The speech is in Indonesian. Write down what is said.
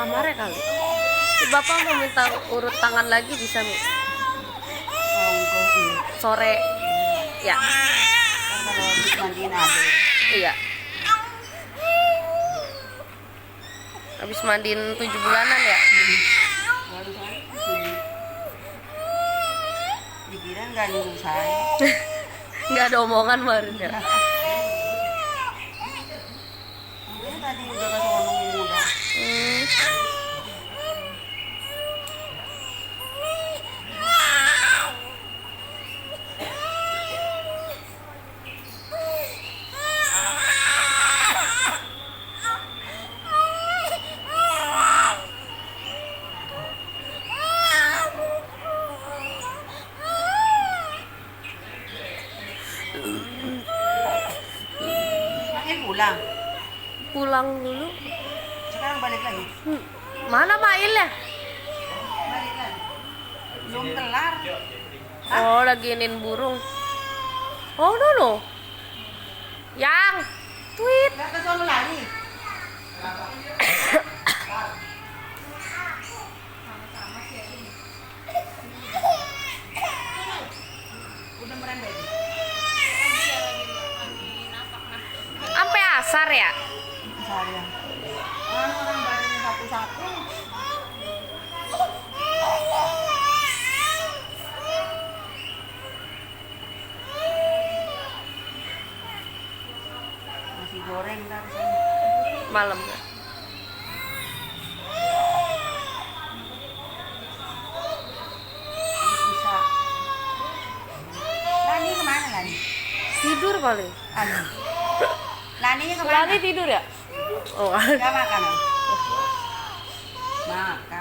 kamarnya kali. Si bapak mau minta urut tangan lagi bisa Mi? Sore. Ya. Kalau habis mandiin ada. Iya. Habis mandiin 7 bulanan ya? Baru saya kesini. Dikira nggak nyuruh saya. Nggak ada omongan kemarin ya? Mungkin tadi udah kasih ngomongin udah. Makin pulang. Pulang dulu. Sekarang balik lagi. Mana Mail ya? Balik lagi. Belum kelar. Oh, lagi inin burung. Oh, no. Yang tweet. Nggak ke sono lagi. Udah merembet. Sampai asar ya? Saya. Orang badannya satu-satu. Nasi goreng ntar sini. Malam ya? Bisa. Lani kemana Lani? Tidur paling. Lani. Laninya kemana? Lani tidur ya? Oh, Nggak makan. Makan.